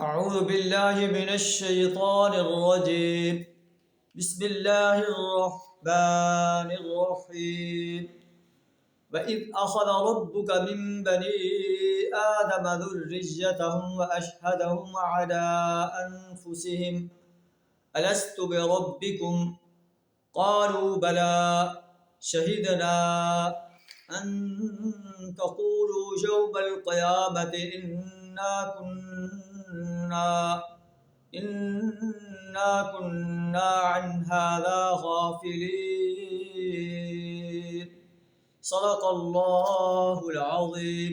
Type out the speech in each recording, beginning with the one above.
أعوذ بالله من الشيطان الرجيم. بسم الله الرحمن الرحيم. وإذ أخذ ربك من بني آدم ذريتهم وأشهدهم على أنفسهم ألست بربكم قالوا بلى شهدنا أن تقولوا يوم القيامة إنا كنا عن هذا غافلين. صدق اللہ العظیم.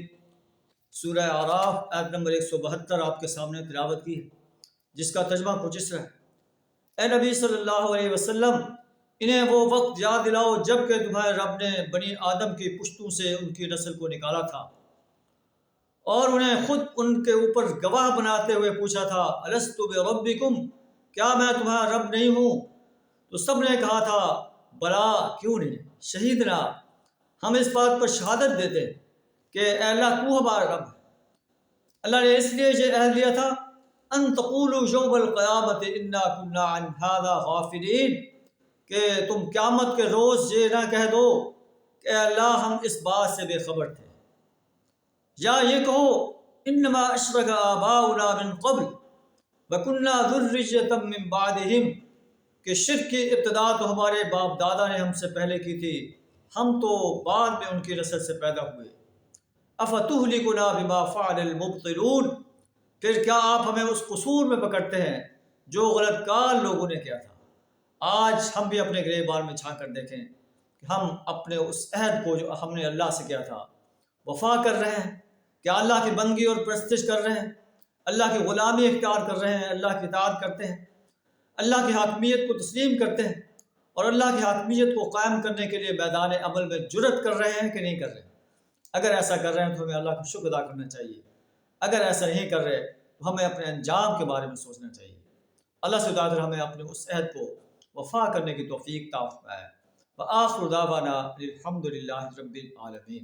سورہ اعراف آیت نمبر 172 آپ کے سامنے تلاوت کی ہے، جس کا ترجمہ کچھ اس طرح ہے: اے نبی صلی اللہ علیہ وسلم، انہیں وہ وقت یاد دلاؤ جب کہ تمہارے رب نے بنی آدم کی پشتوں سے ان کی نسل کو نکالا تھا اور انہیں خود ان کے اوپر گواہ بناتے ہوئے پوچھا تھا، الست بربکم، کیا میں تمہارا رب نہیں ہوں؟ تو سب نے کہا تھا، بلا، کیوں نہیں، شہیدنا، ہم اس بات پر شہادت دیتے کہ اے اللہ تو ہمارا رب ہے۔ اللہ نے اس لیے یہ عہد لیا تھا، ان تقولوا یوم القیامت انا کنا عن ھذا غافلین، کہ تم قیامت کے روز یہ نہ کہہ دو کہ اے اللہ ہم اس بات سے بے خبر تھے، یا یہ کہو انما اشرک آباؤنا من قبل وکنا ذریۃ من بعدہم، کہ شرک کی ابتدا تو ہمارے باپ دادا نے ہم سے پہلے کی تھی، ہم تو بعد میں ان کی نسل سے پیدا ہوئے۔ افتہلکنا بما فعل المبطلون، پھر کیا آپ ہمیں اس قصور میں پکڑتے ہیں جو غلط کار لوگوں نے کیا تھا۔ آج ہم بھی اپنے گریبان میں چھانک کر دیکھیں کہ ہم اپنے اس عہد کو جو ہم نے اللہ سے کیا تھا وفا کر رہے ہیں، کیا اللہ کی بندگی اور پرستش کر رہے ہیں، اللہ کی غلامی اختیار کر رہے ہیں، اللہ کی اطاعت کرتے ہیں، اللہ کی حاکمیت کو تسلیم کرتے ہیں اور اللہ کی حاکمیت کو قائم کرنے کے لیے میدان عمل میں جرأت کر رہے ہیں کہ نہیں کر رہے ہیں؟ اگر ایسا کر رہے ہیں تو ہمیں اللہ کا شکر ادا کرنا چاہیے، اگر ایسا نہیں کر رہے تو ہمیں اپنے انجام کے بارے میں سوچنا چاہیے۔ اللہ سے دعا ہمیں اپنے اس عہد کو وفا کرنے کی توفیق عطا فرمائے۔ وآخر دعوانا الحمد للہ رب العالمین۔